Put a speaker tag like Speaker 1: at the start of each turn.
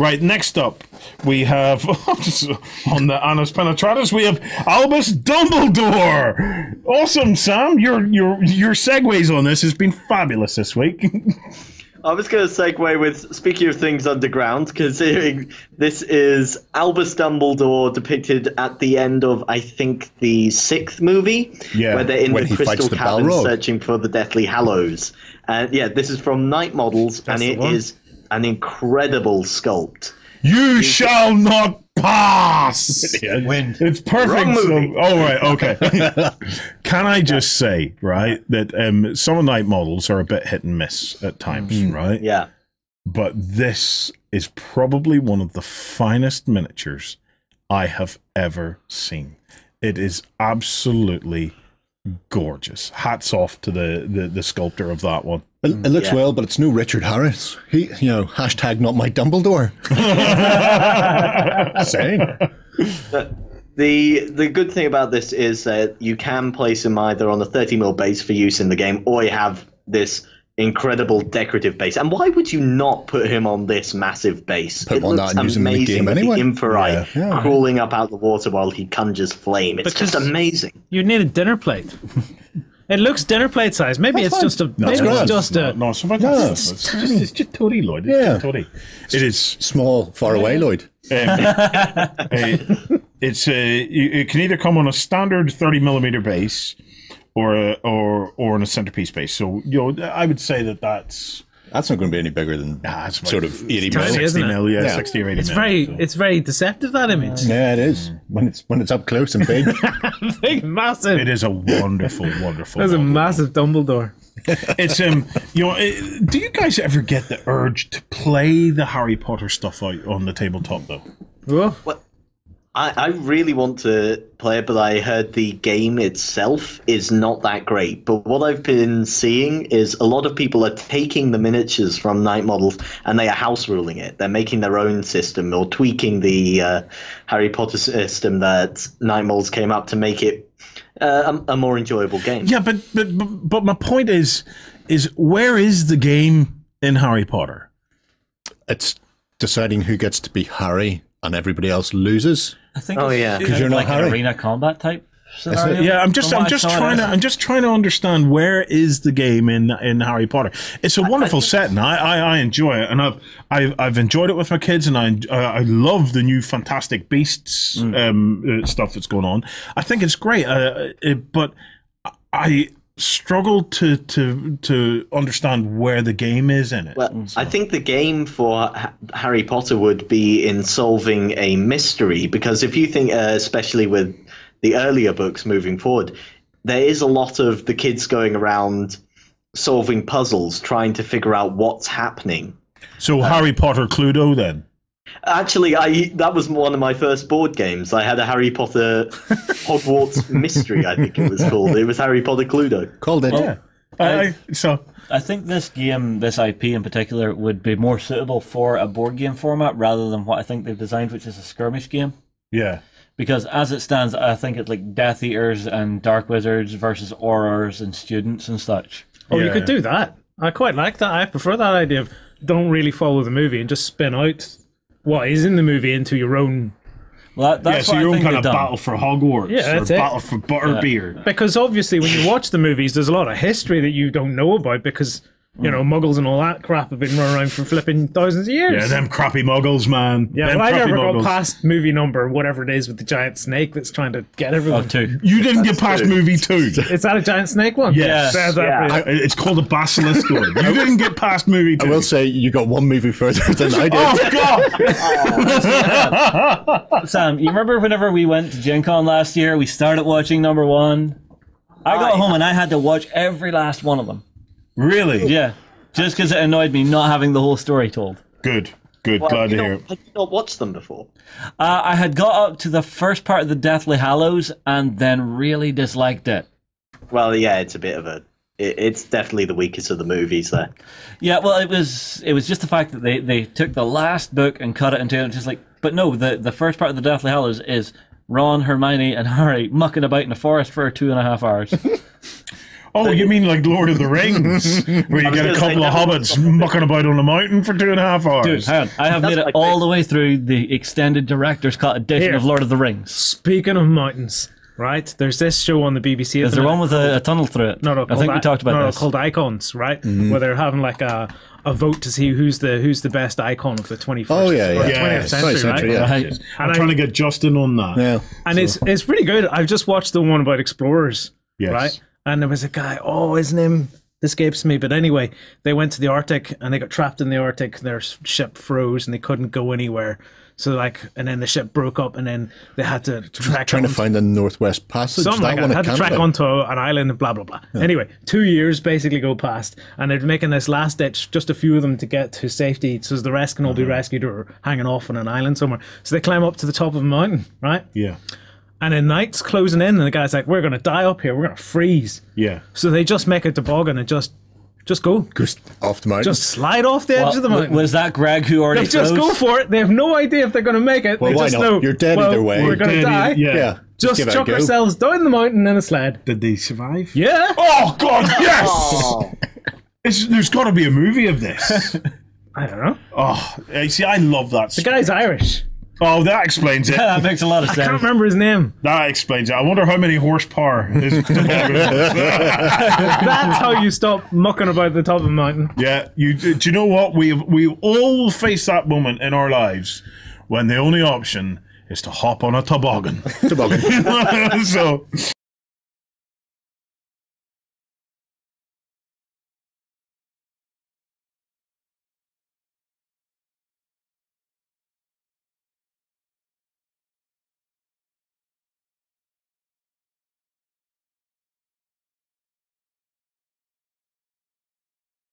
Speaker 1: Right, next up, we have, on the Annus Penetratus, we have Albus Dumbledore. Awesome, Sam. Your segues on this has been fabulous this week.
Speaker 2: I was going to segue with, speaking of things underground, considering this is Albus Dumbledore depicted at the end of, I think, the 6th movie, where they're in the Crystal Cavern searching for the Deathly Hallows. And yeah, this is from Night Models, and it is an incredible sculpt.
Speaker 1: You shall not pass!
Speaker 3: Wind.
Speaker 1: It's perfect. Right, okay. Can I just say, right, that some of Night Models are a bit hit and miss at times, right?
Speaker 2: Yeah.
Speaker 1: But this is probably one of the finest miniatures I have ever seen. It is absolutely gorgeous. Hats off to the sculptor of that one.
Speaker 4: It looks well, but it's no Richard Harris. He, hashtag not my Dumbledore. Saying.
Speaker 2: The good thing about this is that you can place him either on a 30mm base for use in the game, or you have this incredible decorative base. And why would you not put him on this massive base?
Speaker 4: Put him on that and use him in the game anyway.
Speaker 2: The Infraite crawling up out the water while he conjures flame. It's just amazing.
Speaker 3: You need a dinner plate. It looks dinner plate size. Maybe it's just a.
Speaker 1: It's just Toady, Lloyd. It's just Toady. It is
Speaker 4: small, far away, Lloyd.
Speaker 1: It can either come on a standard 30mm base, or on a centerpiece base. So I would say that's
Speaker 4: not going to be any bigger than sort of 80 mil,
Speaker 1: 60 mil, 60 or 80 mil.
Speaker 3: It's very deceptive, that image.
Speaker 4: Yeah, it is when it's up close and big,
Speaker 3: big, massive.
Speaker 1: It is a wonderful.
Speaker 3: There's a massive Dumbledore.
Speaker 1: It's do you guys ever get the urge to play the Harry Potter stuff out on the tabletop though?
Speaker 2: Well, I really want to play it, but I heard the game itself is not that great. But what I've been seeing is a lot of people are taking the miniatures from Night Models and they are house ruling it. They're making their own system or tweaking the Harry Potter system that Night Models came up to make it a more enjoyable game.
Speaker 1: Yeah, but my point is where is the game in Harry Potter?
Speaker 4: It's deciding who gets to be Harry and everybody else loses.
Speaker 5: I think
Speaker 4: because you're not Harry.
Speaker 5: An arena combat type scenario.
Speaker 1: Yeah, I'm just trying to understand where is the game in Harry Potter. It's a wonderful setting. I enjoy it, and I've enjoyed it with my kids, and I love the new Fantastic Beasts stuff that's going on. I think it's great, but I struggle to understand where the game is in it.
Speaker 2: Well, I think the game for Harry Potter would be in solving a mystery, because if you think, especially with the earlier books moving forward, there is a lot of the kids going around solving puzzles, trying to figure out what's happening.
Speaker 1: So Harry Potter Cluedo then?
Speaker 2: Actually, that was one of my first board games. I had a Harry Potter Hogwarts Mystery, I think it was called. It was Harry Potter Cluedo.
Speaker 4: Called it,
Speaker 5: well,
Speaker 4: yeah.
Speaker 5: I think this game, this IP in particular, would be more suitable for a board game format rather than what I think they've designed, which is a skirmish game.
Speaker 1: Yeah.
Speaker 5: Because as it stands, I think it's like Death Eaters and Dark Wizards versus Aurors and students and such.
Speaker 3: Oh, you could do that. I quite like that. I prefer that idea of don't really follow the movie and just spin out what is in the movie into your own.
Speaker 5: Well, that's
Speaker 1: so your own kind of battle for Hogwarts, or battle for Butterbeer.
Speaker 3: Because obviously, when you watch the movies, there's a lot of history that you don't know about because Muggles and all that crap have been running around for flipping thousands of years.
Speaker 1: Yeah, them crappy Muggles, man.
Speaker 3: Yeah, well, I never got past movie number whatever it is with the giant snake that's trying to get everyone.
Speaker 5: Oh, 2.
Speaker 1: You didn't get past movie 2.
Speaker 3: Is that a giant snake one?
Speaker 1: Yes. It's called a basilisk one. You didn't get past movie 2.
Speaker 4: I will say you got one movie further than I did.
Speaker 1: Oh, God!
Speaker 5: Sam, you remember whenever we went to Gen Con last year, we started watching number 1? I got home and I had to watch every last one of them.
Speaker 1: Really?
Speaker 5: Yeah. Just because it annoyed me not having the whole story told.
Speaker 1: Good. Glad to hear it.
Speaker 2: Had you not watched them before?
Speaker 5: I had got up to the first part of the Deathly Hallows and then really disliked it.
Speaker 2: Well, yeah, it's a bit of a... It's definitely the weakest of the movies there.
Speaker 5: Yeah, well, it was just the fact that they took the last book and cut it into just like... But no, the first part of the Deathly Hallows is Ron, Hermione, and Harry mucking about in the forest for 2.5 hours.
Speaker 1: Oh, you mean like Lord of the Rings, where you get a couple of hobbits mucking about on a mountain for 2.5 hours?
Speaker 5: Dude, hang on. I have made it
Speaker 2: like
Speaker 5: all the way through the extended director's cut edition
Speaker 3: Here.
Speaker 5: of Lord of the Rings.
Speaker 3: Speaking of mountains, right? There's this show on the BBC.
Speaker 5: Is there one with a tunnel through it?
Speaker 3: No,
Speaker 5: I think we talked about this.
Speaker 3: called Icons, right? Where they're having like a vote to see who's the best icon of the 21st
Speaker 4: Oh, yeah,
Speaker 3: or
Speaker 4: yeah.
Speaker 3: 20th century,
Speaker 4: 20th century,
Speaker 3: right?
Speaker 4: yeah.
Speaker 5: Right.
Speaker 1: I'm trying to get Justin on that.
Speaker 4: Yeah.
Speaker 3: And it's pretty good. I've just watched the one about explorers,
Speaker 1: Yes.
Speaker 3: right? And there was a guy, his name escapes me, but anyway, they went to the Arctic and they got trapped in the Arctic. Their ship froze and they couldn't go anywhere. So and then the ship broke up and then they had to track
Speaker 4: Trying to find the Northwest Passage.
Speaker 3: something like that.
Speaker 4: one
Speaker 3: Had to
Speaker 4: at
Speaker 3: track
Speaker 4: Canada.
Speaker 3: onto an island and blah blah blah. Anyway, 2 years basically go past, and they're making this last ditch, just a few of them to get to safety, so the rest can all be rescued or hanging off on an island somewhere. So they climb up to the top of a mountain, right?
Speaker 1: Yeah.
Speaker 3: And then night's closing in, and the guy's like, "We're gonna die up here. We're gonna freeze."
Speaker 1: Yeah.
Speaker 3: So they just make a toboggan and just go,
Speaker 4: Just off the mountain.
Speaker 3: just slide off the edge of the mountain.
Speaker 5: Was that Greg who already
Speaker 3: They just
Speaker 5: froze?
Speaker 3: go for it. They have no idea if they're going to make it.
Speaker 4: Well,
Speaker 3: they
Speaker 4: why
Speaker 3: just
Speaker 4: not?
Speaker 3: know
Speaker 4: You're dead either way.
Speaker 3: We're going to
Speaker 1: Dead,
Speaker 3: die.
Speaker 1: yeah.
Speaker 4: yeah.
Speaker 3: Just
Speaker 4: give it a
Speaker 3: chuck
Speaker 4: go.
Speaker 3: ourselves down the mountain in a sled.
Speaker 1: Did they survive?
Speaker 3: Yeah.
Speaker 1: Oh God, yes!
Speaker 2: Oh,
Speaker 1: There's got to be a movie of this.
Speaker 3: I don't know.
Speaker 1: Oh, see, I love that.
Speaker 3: The guy's Irish.
Speaker 1: Oh, that explains it.
Speaker 5: That makes a lot of
Speaker 3: I can't
Speaker 5: sense.
Speaker 3: remember his name.
Speaker 1: That explains it. I wonder how many horsepower is toboggan.
Speaker 3: That's how you stop mucking about the top of a mountain.
Speaker 1: Yeah, do you know what? We all face that moment in our lives when the only option is to hop on a toboggan.
Speaker 4: Toboggan.
Speaker 1: So